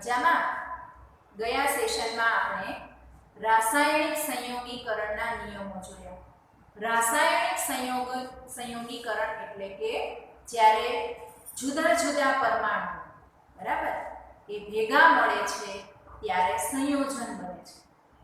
મજામાં? ગયા સેશનમાં આપણે રાસાયણિક સંયોગીકરણના નિયમો જોયા. રાસાયણિક સંયોગીકરણ એટલે કે જ્યારે જુદા જુદા પરમાણુ બરાબર એ ભેગા મળે છે ત્યારે સંયોજન બને છે.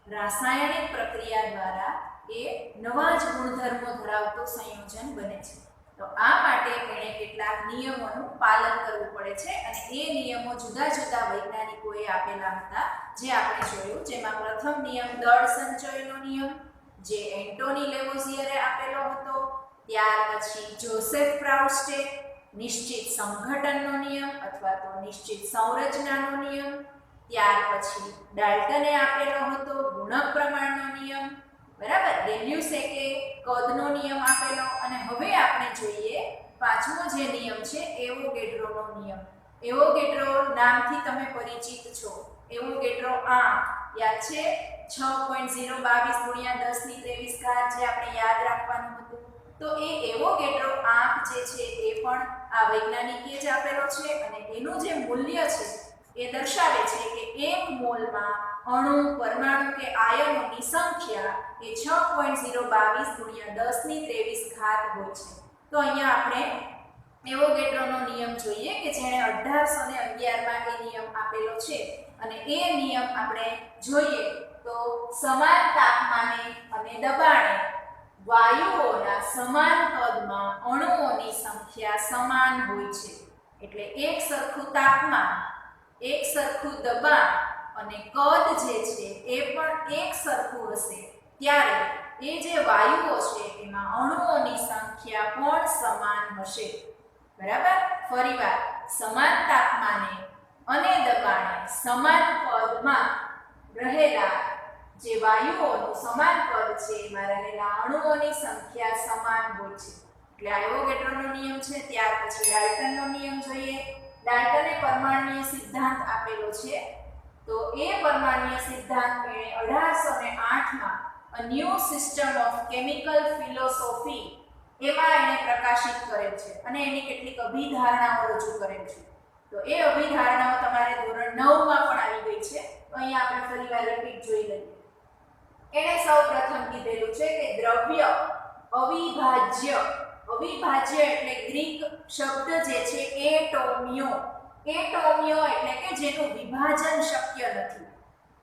રાસાયણિક પ્રક્રિયા દ્વારા એ નવા જ ગુણધર્મો ધરાવતું સંયોજન બને છે. તો આ માટે એણે કેટલાક નિયમોનું પાલન કરવું પડે છે અને એ નિયમો જુદા જુદા વૈજ્ઞાનિકોએ આપેલા હતા જે આપણે જોયું. જેમાં પ્રથમ નિયમ દળ સંચયનો નિયમ જે એન્ટોની લેવોઝિયરે આપેલો હતો. ત્યાર પછી જોસેફ પ્રાઉસ્ટે નિશ્ચિત સંઘટનનો નિયમ અથવા તો નિશ્ચિત સંરચનાનો નિયમ. ત્યાર પછી ડાલ્ટને આપેલો હતો ગુણક પ્રમાણનો નિયમ બરાબર. લેલ્યુસેકે કદનો નિયમ આપેલો. અને હવે આપણે જોઈએ પાંચમો જે નિયમ છે એવોગેડ્રોનો નિયમ. એવોગેડ્રો નામથી તમે પરિચિત છો. એવોગેડ્રો આંક યાદ છે 6.022 × 10⁻23 જે આપણે યાદ રાખવાનું હતું. તો એ એવોગેડ્રો આંક જે છે એ પણ આ વૈજ્ઞાનિકે જ આપેલો છે અને એનું જે મૂલ્ય છે એ દર્શાવે છે કે 1 મોલમાં અણુ પરમાણુ કે આયનોની સંખ્યા એ 6.022 × 10⁻23 હોય છે. તો અહીંયા આપણે એવોગેડ્રોનો નિયમ જોઈએ કે જેણે 1811માં એ નિયમ આપેલો છે. અને એ નિયમ આપણે જોઈએ તો સમાન તાપમાને અને દબાણે વાયુઓના સમાન કદમાં અણુઓની સંખ્યા સમાન હોય છે. એટલે એક સરખું તાપમાન, એક સરખું દબાણ અને કદ જે છે એ પણ એક સરખું હશે ત્યારે એ જે વાયુઓ છે એમાં અણુઓની સંખ્યા પણ સમાન હશે બરાબર. ફરીવાર સમાન તાપમાને અને દબાણે સમાન કદમાં રહેલા જે વાયુઓનું સમાન કદ છે એમાં રહેલા અણુઓની સંખ્યા સમાન હોય છે. એટલે આ એવોગેડ્રોનો નિયમ છે. ત્યાર પછી ડાલ્ટનનો નિયમ જોઈએ. ડાલ્ટને પરમાણ્વીય સિદ્ધાંત આપેલો છે. તો એ પરમાણ્વીય સિદ્ધાંત એણે 1808માં a new system of chemical philosophy એમાં એણે પ્રકાશિત કરેલ છે અને એની કેટલીક અભિધારણાઓ રજૂ કરેલ છે. તો એ અભિધારણાઓ તમારે ધોરણ 9માં પણ આવી ગઈ છે. તો અહીંયા આપણે ફરીવાર રિપીટ જોઈ લઈએ. એણે સૌપ્રથમ કીધેલું છે કે દ્રવ્ય અવિભાજ્ય, અવિભાજ્ય એટલે ગ્રીક શબ્દ જે છે એટોમિયો. એટોમિયો એટલે કે જેનું વિભાજન શક્ય નથી.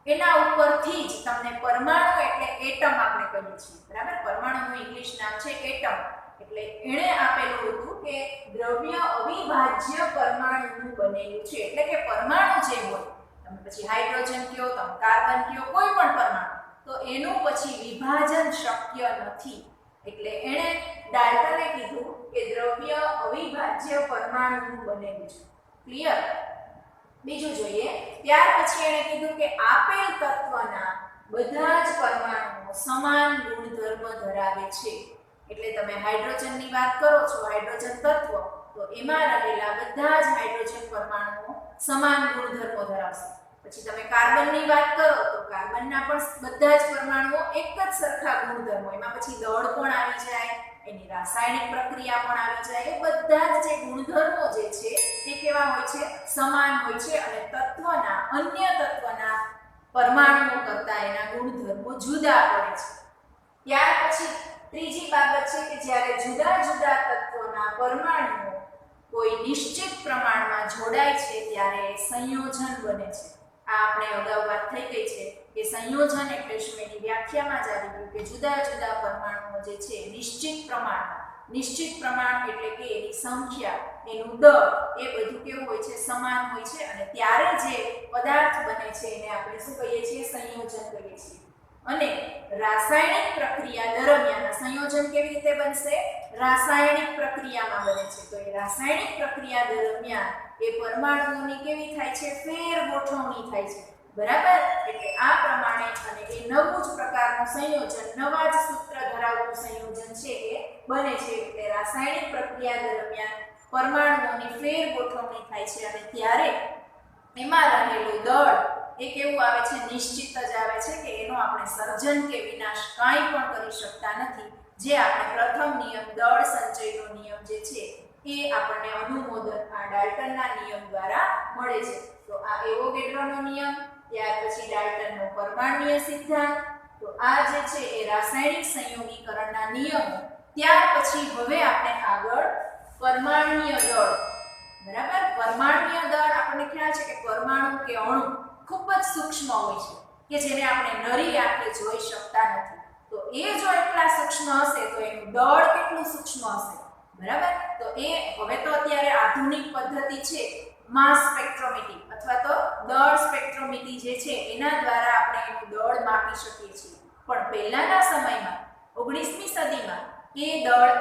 એના ઉપરથી જ તમને પરમાણુ એટલે એટમ આપણે કહીએ છીએ બરાબર. પરમાણુનું ઇંગ્લિશ નામ છે એટમ. એટલે એણે આપેલું હતું કે દ્રવ્ય અવિભાજ્ય પરમાણુનું બનેલું છે. એટલે કે પરમાણુ જે હોય તમે પછી હાઇડ્રોજન કયો, તમે કાર્બન કયો, કોઈ પણ પરમાણુ, તો એનું પછી વિભાજન શક્ય નથી. એટલે એણે ડાલ્ટને કીધું કે દ્રવ્ય અવિભાજ્ય પરમાણુનું બનેલું છે. ક્લિયર? બીજું જોઈએ. ત્યાર પછી એણે કીધું કે આપેલ તત્વના બધા જ પરમાણુઓ સમાન ગુણધર્મ ધરાવે છે. એટલે તમે હાઇડ્રોજનની વાત કરો છો, હાઇડ્રોજન તત્વ, તો એમાં રહેલા બધા જ હાઇડ્રોજન પરમાણુઓ સમાન ગુણધર્મો ધરાવશે. પછી તમે કાર્બનની વાત કરો તો કાર્બનના પણ બધા જ પરમાણુઓ એક જ સરખા ગુણધર્મો. એમાં પછી દળ પણ આવી જાય, એની રાસાયણિક પ્રક્રિયા પણ આવી જાય. એ બધા જ જે ગુણધર્મો જે છે એ કેવા હોય છે? સમાન હોય છે. અને તત્વના અન્ય તત્વના પરમાણુઓ કરતાં એના ગુણધર્મો જુદા પડે છે. ત્યાર પછી ત્રીજી બાબત છે કે જ્યારે જુદા જુદા તત્વોના પરમાણુઓ કોઈ નિશ્ચિત પ્રમાણમાં જોડાય છે ત્યારે સંયોજન બને છે. આ આપણે અગાઉ વાત થઈ ગઈ છે કે સંયોજન એટલે શું? એની વ્યાખ્યામાં જ આવી ગયું કે જુદા જુદા પરમાણુઓ જે છે નિશ્ચિત પ્રમાણમાં, નિશ્ચિત પ્રમાણ એટલે કે એની સંખ્યા, એનું દળ, એ બધું કેવું હોય છે? સમાન હોય છે. અને ત્યારે જે પદાર્થ બને છે એને આપણે શું કહીએ છીએ? સંયોજન કહીએ છીએ. અને રાસાયણિક પ્રક્રિયા દરમિયાન સંયોજન કેવી રીતે બનશે? રાસાયણિક પ્રક્રિયામાં બને છે. તો એ રાસાયણિક પ્રક્રિયા દરમિયાન એ પરમાણુઓની કેવી થાય છે? ફેર ગોઠવણી થાય છે બરાબર. એટલે આ પ્રમાણે અને એ નવું જ પ્રકારનું સંયોજન, નવા જ સૂત્ર ધરાવતું સંયોજન છે એ બને છે. એટલે રાસાયણિક પ્રક્રિયા દરમિયાન પરમાણુઓની ફેર ગોઠવણી થાય છે અને ત્યારે એમાં રહેલું દળ એ કેવું આવે છે? નિશ્ચિત જ આવે છે કે એનો આપણે સર્જન કે વિનાશ કાંઈ પણ કરી શકતા નથી. જે આપણે પ્રથમ નિયમ દળ સંચયનો નિયમ જે છે એ આપણને અનુમોદન આ ડાલ્ટનના નિયમ દ્વારા મળે છે. તો આ એવોગેડ્રોનો પરમાણ્વીય સિદ્ધાંત. તો આ જે છે એ રાસાયણિક સંયોગીકરણના નિયમો. ત્યાર પછી હવે આપણે આગળ પરમાણ્વીય દળ. બરાબર, પરમાણ્વીય દળ આપણને ખ્યાલ છે કે પરમાણુ કે અણુ ખૂબ જ સૂક્ષ્મ હોય છે કે જેને આપણે નરી આંખે જોઈ શકતા નથી. તો એ જો એટલા સૂક્ષ્મ હશે તો એનું દળ કેટલું સૂક્ષ્મ હશે. બરાબર, તો એ હવે તો અત્યારે આધુનિક પદ્ધતિ છે માસ સ્પેક્ટ્રોમેટ્રી અથવા તો દળ સ્પેક્ટ્રોમેટ્રી જે છે એના દ્વારા આપણે એનું દળ માપી શકીએ છીએ. પણ પહેલાના સમયમાં 19મી સદીમાં એ દળ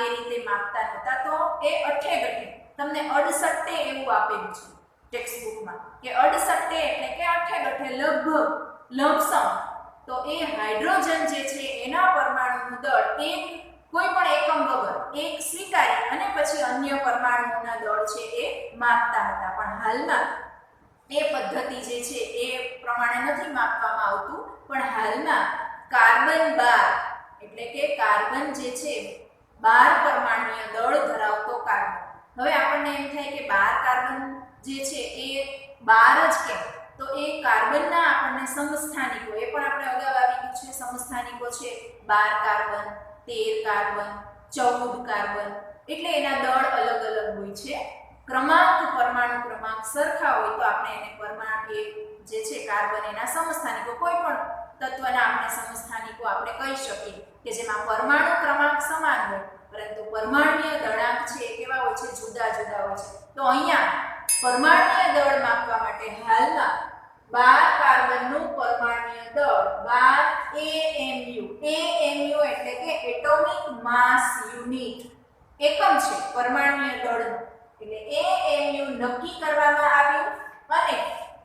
એ રીતે માપતા નહોતા. તો એ અઠે-ગઠે તમને અડસટ્ટે એવું આપેલું છે ટેક્સ્ટ બુકમાં કે અડસટ્ટે એટલે કે અઠે-ગઠે લગભગ લમસમ. તો એ હાઇડ્રોજન જે છે એના પરમાણુનું દળ એક કોઈ પણ એકમ વગર એક સ્વીકારી અને પછી અન્ય પરમાણુઓના દળ છે એ માપતા હતા. પણ હાલમાં એ પદ્ધતિ જે છે એ પ્રમાણે નથી માપવામાં આવતું. પણ હાલમાં કાર્બન 12 એટલે કે કાર્બન જે છે 12 પરમાણ્વીય દળ ધરાવતો કાર્બન. હવે આપણને એમ થાય કે 12 કાર્બન જે છે એ 12 જ કેમ? તો એ કાર્બનના આપણને સમસ્થાનિકો એ પણ આપણે અગાઉ આવી ગયું છે. સમસ્થાનિકો છે 12 કાર્બન, 13 કાર્બન, 14 કાર્બન. એટલે એના દળ અલગ અલગ હોય છે. ક્રમાંક પરમાણુ ક્રમાંક સરખા હોય તો આપણે એને પરમાણુ જે છે કાર્બન એના સમસ્થાનિકો કોઈ પણ તત્વના આપણે સમસ્થાનિકો આપણે કહી શકીએ કે જેમાં પરમાણુ ક્રમાંક સમાન હોય પરંતુ પરમાણ્વીય દળાંક છે કેવા હોય છે? જુદા જુદા હોય છે. તો અહીંયા પરમાણ્વીય દળ માપવા માટે હાલમાં 12 કાર્બનનું પરમાણ્વીય દળ 12 AMU એટલે કે એટોમિક માસ યુનિટ એકમ છે પરમાણ્વીય દળનું. એટલે AMU નક્કી કરવામાં આવ્યું અને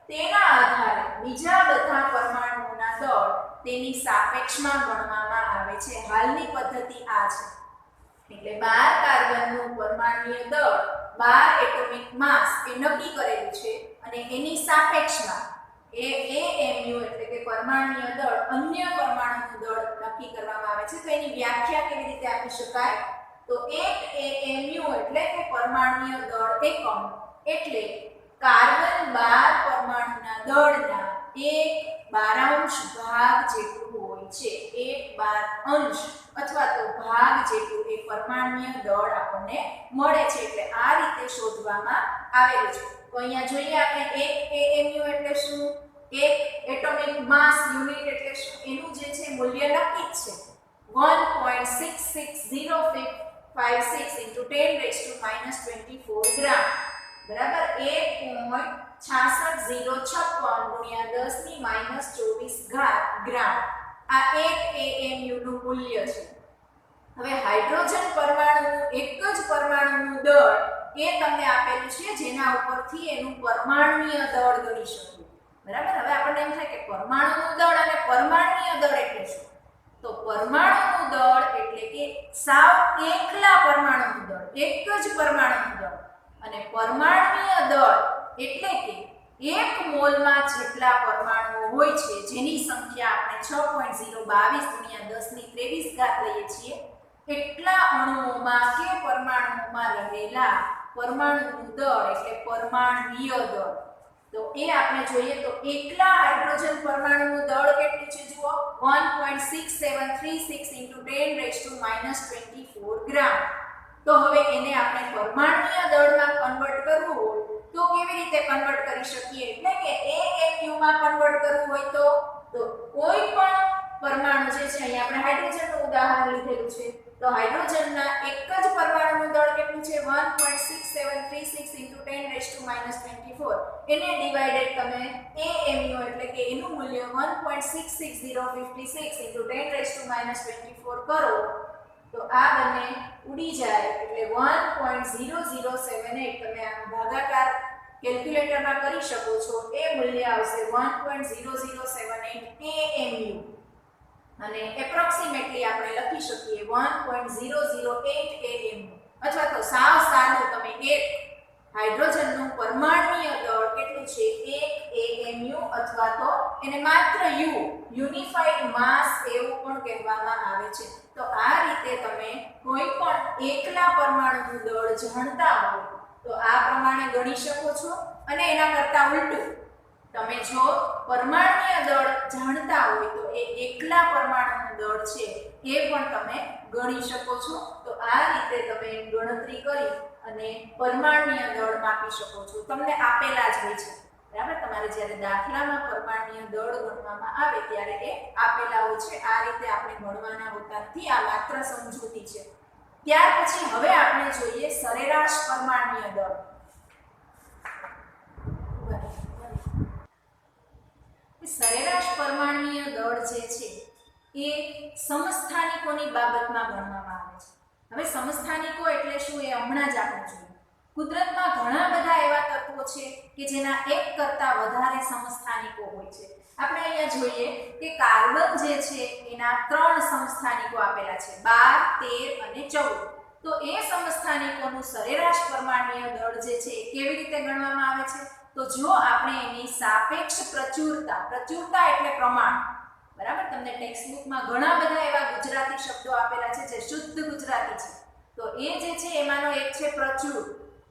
તેના આધારે બીજા બધા પરમાણુઓના દળ તેની સાપેક્ષમાં ગણવામાં આવે છે. હાલની પદ્ધતિ આ છે. એટલે 12 કાર્બનનું પરમાણ્વીય દળ 12 એટોમિક માસ એ નક્કી કરેલું છે અને એની સાપેક્ષમાં AMU એટલે કે પરમાણ્વીય દળ અન્ય પરમાણુનું દળ નક્કી કરવામાં આવે છે. તો એની વ્યાખ્યા કેવી રીતે આપી શકાય? તો એક AMU એટલે કે પરમાણ્વીય દળ એકમ એટલે કાર્બન 12 પરમાણુના દળના 1/12 ભાગ જેટલું હોય છે. 1/12 અથવા તો ભાગ જેટલું એ પરમાણ્વીય દળ આપણને મળે છે. એટલે આ રીતે શોધવામાં આવેલું છે. તો અહીંયા જોઈએ આપણે 1 AMU એટલે શું? એક એટોમિક માસ યુનિટ એટલે શું? એનું જે છે મૂલ્ય નક્કી જ છે 1.66056 × 10⁻⁻24 ગ્રામ. બરાબર, 1.66056 × 10⁻⁻24 ગ્રામ. આ 1 AMU નું મૂલ્ય છે. હવે હાઇડ્રોજન પરમાણુનું એક જ પરમાણુનું દળ એ તમને આપેલું છે જેના ઉપરથી એનું પરમાણ્વીય દળ ગણી શકીએ. બરાબર, હવે આપણને એમ થાય કે પરમાણુનું દળ અને પરમાણ્વીય દળ એટલે શું? તો પરમાણુનું દળ એટલે કે સાવ એકલા પરમાણુનું દળ, એક જ પરમાણુનું દળ. અને પરમાણ્વીય દળ એટલે કે 1 મોલમાં જેટલા પરમાણુઓ હોય છે જેની સંખ્યા આપણે 6.022 × 10⁻23 લઈએ છીએ એટલા અણુઓમાં કે પરમાણુઓમાં રહેલા પરમાણુનું દળ એટલે પરમાણ્વીય દળ. તો એ આપણે જોઈએ તો એકલા હાઇડ્રોજન પરમાણુનું દળ કેટલું છે? જુઓ 1.6736 × 10⁻⁻24 ગ્રામ. તો હવે એને આપણે પરમાણ્વીય દળમાં કન્વર્ટ કરવું હોય તો કેવી રીતે કન્વર્ટ કરી શકીએ? એટલે કે AMU માં કન્વર્ટ કરવું હોય તો કોઈ પણ પરમાણુ જે છે અહીંયા આપણે હાઇડ્રોજનનું ઉદાહરણ લીધેલું છે. તો હાઇડ્રોજનના એક જ પરમાણુનું દળ કેટલું છે? 1.6736 × 10⁻⁻24. એને ડિવાઇડેડ તમે AMU એટલે કે એનું મૂલ્ય 1.66056 × 10⁻⁻24 કરો તો આ બંને ઉડી જાય એટલે 1.0078 તમે આનો ભાગાકાર કેલ્ક્યુલેટરમાં કરી શકો છો. એ મૂલ્ય આવશે 1.0078 AMU અને એપ્રોક્સિમેટલી આપણે લખી શકીએ 1.008 AMU. અથવા તો સાવ સાદું તમે એક હાઇડ્રોજનનું પરમાણ્વીય દળ કેટલું છે? 1 AMU અથવા તો એને માત્ર યુનિફાઈડ માસ એવું પણ કહેવામાં આવે છે. તો આ રીતે તમે કોઈ પણ એકલા પરમાણુનું દળ જાણતા હો તો આ પ્રમાણે ગણી શકો છો. અને એના કરતા ઉલટું તમે જો પરમાણ્વીય દળ જાણતા હોય તો એ એકલા પરમાણુનું દળ છે એ પણ તમે ગણી શકો છો. તો આ રીતે તમે ગણતરી કરી અને પરમાણ્વીય દળ માપી શકો છો. તમને આપેલા જ હોય છે, બરાબર. તમારે જ્યારે દાખલામાં પરમાણ્વીય દળ ગણવામાં આવે ત્યારે એ આપેલા હોય છે. આ રીતે આપણે ગણવાના હોતા નથી, આ માત્ર સમજૂતી છે. ત્યાર પછી હવે આપણે જોઈએ સરેરાશ પરમાણ્વીય દળ. સરેરાશ પરમાણ્વીય દળ જે છે એ સમસ્થાનિકોની બાબતમાં ગણવામાં આવે છે. હવે સમસ્થાનિકો એટલે શું એ હમણાં જ આપણે જોઈએ. કુદરતમાં ઘણા બધા એવા તત્વો છે કે જેના એક કરતાં વધારે સમસ્થાનિકો હોય છે. આપણે અહીંયા જોઈએ કે કાર્બન જે છે એના 3 સમસ્થાનિકો આપેલા છે, 12, 13 અને 14. તો એ સમસ્થાનિકોનું સરેરાશ પરમાણ્વીય દળ જે છે એ કેવી રીતે ગણવામાં આવે છે? તો જો આપણે એની સાપેક્ષ પ્રચુરતા, પ્રચુરતા એટલે પ્રમાણ, બરાબર. તમને ટેક્સ્ટ બુકમાં ઘણા બધા એવા ગુજરાતી શબ્દો આપેલા છે જે શુદ્ધ ગુજરાતી છે. તો એ જે છે એમાંનો એક છે પ્રચુર,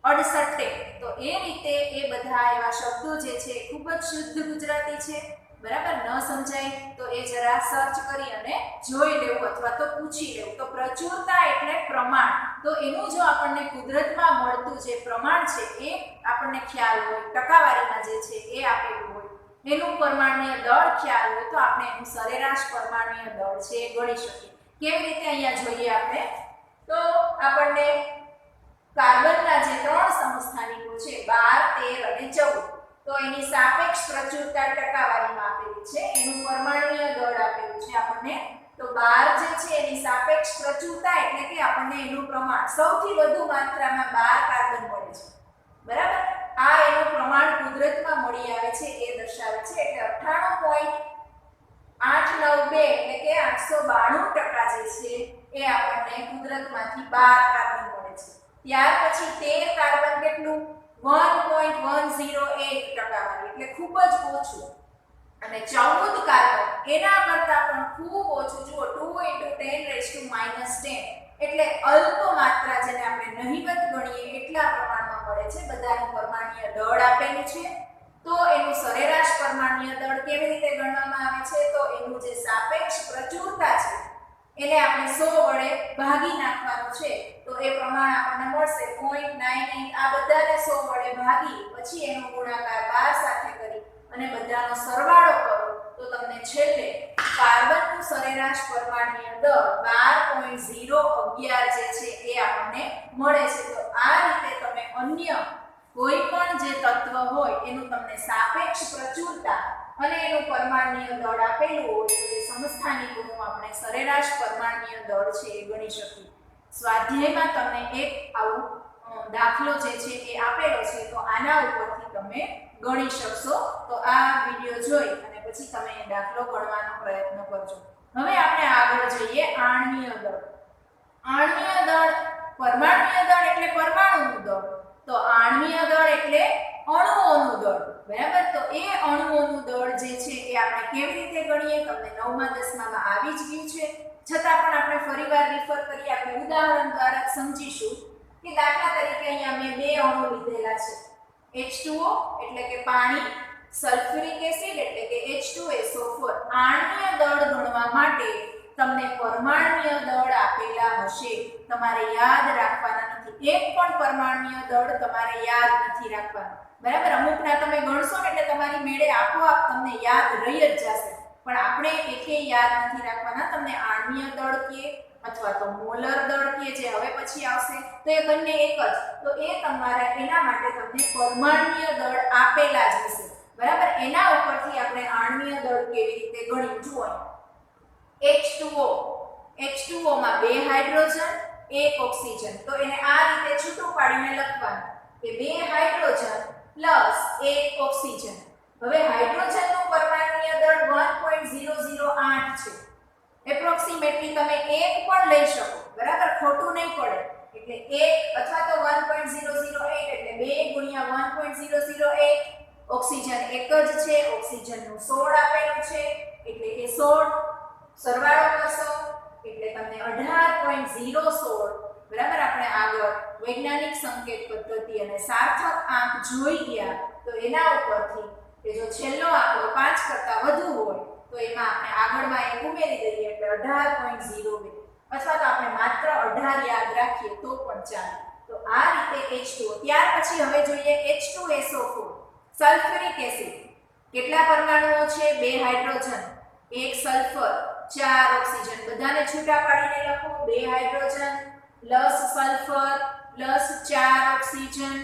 68. તો એ રીતે એ બધા એવા શબ્દો જે છે ખૂબ જ શુદ્ધ ગુજરાતી છે, બરાબર. ન સમજાય તો એ જરા સર્ચ કરી અને જોઈ લેવું અથવા તો પૂછી લેવું. તો પ્રચુરતા એટલે પ્રમાણ. તો એનું જો આપણને કુદરતમાં મળતું જે પ્રમાણ છે એ આપણને ખ્યાલ હોય, ટકાવારીમાં જે છે એ આપેલું હોય, એનું પરમાણ્વીય દળ ખ્યાલ હોય તો આપણે એનું સરેરાશ પરમાણ્વીય દળ છે એ ગણી શકીએ. કેવી રીતે અહીંયા જોઈએ આપણે? તો આપણને કાર્બનના જે 3 સમસ્થાનિકો છે 12, 13 અને 14, તો એની સાપેક્ષ પ્રચુરતા ટકાવારીમાં આપેલી છે, એનું પરમાણ્વીય દળ આપેલું છે આપણને. તો 12 જે છે એની સાપેક્ષ પ્રચુરતા એટલે કે આપણને એનું પ્રમાણ, સૌથી વધુ માત્રામાં 12 કાર્બન મળે છે, બરાબર. આ એનું પ્રમાણ કુદરતમાં મળી આવે છે એ દર્શાવે છે. એટલે 98.892 એટલે કે 892% જે છે એ આપણને કુદરતમાંથી 12 કાર્બન મળે છે. ત્યાર પછી 13 કાર્બન કેટલું? 1.108 ટકાવારી, એટલે ખૂબ જ ઓછું. અને 14 કાર્બન એના કરતાં પણ ખૂબ ઓછું, જુઓ 2 × 10⁻⁻10 એટલે અલ્પ માત્રા, જેને આપણે નહિવત ગણીએ એટલા પ્રમાણમાં મળે છે. બધાનું પરમાણ્વીય દળ આપેલું છે. તો એનું સરેરાશ પરમાણ્વીય દળ કેવી રીતે ગણવામાં આવે છે? તો એનું જે સાપેક્ષ પ્રચુરતા છે એને આપણે 100 વડે ભાગી નાખવાનું છે. તો એ પ્રમાણ આપણને મળશે 0.98. આ બધાને 100 વડે ભાગી પછી એનો ગુણાકાર 12 સાથે કરી અને બધાનો સરવાળો કરો તો તમને છેલ્લે કાર્બનનું સરેરાશ પરમાણ્વીય દળ 12.011 જે છે એ આપણને મળે છે. તો આ રીતે તમે અન્ય કોઈ પણ જે તત્વ હોય એનું તમને સાપેક્ષ પ્રચુરતા અને એનું પરમાણ્વીય દળ આપેલું હોય તો એ સમસ્થાનિકોનું આપણે સરેરાશ પરમાણ્વીય દળ છે એ ગણી શકીએ. સ્વાધ્યાયમાં તમને એક આવું દાખલો જે છે એ આપેલો છે, તો આના ઉપરથી તમે ગણી શકશો. તો આ વિડિયો જોઈ અને પછી તમે એ દાખલો ગણવાનો પ્રયત્ન કરજો. હવે આપણે આગળ જઈએ આણ્વીય દળ. આણ્વીય દળ, પરમાણ્વીય દળ એટલે પરમાણુનું દળ, તો આણ્વીય દળ એટલે અણુઓનું દળ, બરાબર. તો એ અણુઓનું દળ જે છે એ આપણે કેવી રીતે ગણીએ? તમને 9મા 10મામાં આવી જ ગયું છે, છતાં પણ આપણે ફરીવાર રિફર કરી, આપણે ઉદાહરણ દ્વારા સમજીશું. કે દાખલા તરીકે અહીંયા મેં 2 અણુ લીધેલા છે, H2O એટલે કે પાણી, સલ્ફ્યુરિક એસિડ એટલે કે H2SO4. આણ્વીય દળ ગણવા માટે તમને પરમાણ્વીય દળ આપેલા હશે, તમારે યાદ રાખવાના નથી. એક પણ પરમાણ્વીય દળ તમારે યાદ નથી રાખવાનું, બરાબર. અમુકના તમે ગણશો ને એટલે તમારી મેળે આપોઆપ તમને યાદ રહી જ જશે, પણ આપણે એકે યાદ નથી રાખવાના. તમને આણ્વીય દળ કે અથવા તો મોલર દળ કે જે હવે પછી આવશે તો એ બંને એક જ. તો એ તમારા એના માટે તમને પરમાણ્વીય દળ આપેલા જ હશે, બરાબર. એના ઉપરથી આપણે આણ્વીય દળ કેવી રીતે ગણીએ જુઓ. H2O, H2O માં 2 હાઇડ્રોજન 1 ઓક્સિજન. તો એને આ રીતે છૂટું પાડીને લખવાનું કે 2 હાઇડ્રોજન પ્લસ 1 ઓક્સિજન. હવે હાઇડ્રોજનનું પરમાણ્વીય દળ 1.008 છે. એપ્રોક્સિમેટલી તમે 1 પણ લઈ શકો, બરાબર, ખોટું નહીં પડે. એટલે 1 અથવા તો 1.008 એટલે 2 × 1.008. ઓક્સિજન એક જ છે, ઓક્સિજનનું 16 આપેલું છે એટલે કે 16 સરવાળો કરશો એટલે તમને 18.016, બરાબર. આપણે આગળ વૈજ્ઞાનિક સંકેત પદ્ધતિ અને સાર્થક આંક જોઈ ગયા, તો એના ઉપરથી કે જો છેલ્લો આંકડો 5 કરતાં વધુ હોય તો એમાં આપણે આગળમાં એક ઉમેરી દઈએ એટલે 18.02 અથવા તો આપણે માત્ર 18 યાદ રાખીએ તો પણ ચાલે. તો આ રીતે H2O. ત્યાર પછી હવે જોઈએ H2SO4 સલ્ફ્યુરિક એસિડ. કેટલા પરમાણુઓ છે? 2 હાઇડ્રોજન, 1 સલ્ફર, 4 ઓક્સિજન. બધાને છૂટા પાડીને લખો. 2 hydrogen plus sulphur plus 4 oxygen.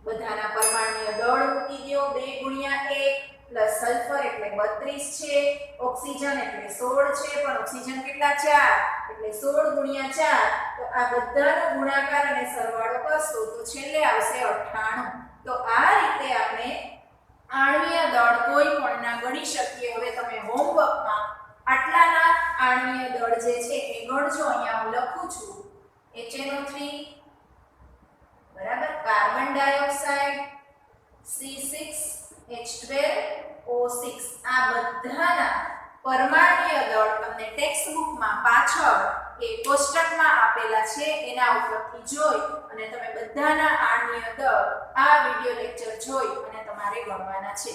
બધાના પરમાણુય દળ મૂકી દો. 2 ગુણ્યા 1 પ્લસ સલ્ફર એટલે 32 છે, ઓક્સિજન એટલે 16 છે, પણ ઓક્સિજન કેટલા? 4 એટલે 16 ગુણ્યા 4. તો આ બધાનો ગુણાકાર અને સરવાળો કરશો તો છેલ્લે આવશે 98. તો આ રીતે આપણે આણ્વીય દળ કોઈ પણના ગણી શકીએ. હવે તમે હોમવર્કમાં આટલાના આણ્વીય દળ જે છે એ ગણજો. અહીંયા હું લખું છું HNO3 બરાબર, કાર્બન ડાયોક્સાઇડ, C6H12O6. આ બધાના પરમાણ્વીય દળ તમને ટેક્સ્ટ બુકમાં પાછળ એ કોષ્ટકમાં આપેલા છે, એના ઉપરથી જોઈ અને તમે બધાના આણ્વીય દળ આ વિડિયો લેક્ચર જોઈ અને તમારે ગણવાના છે.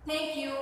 Thank you.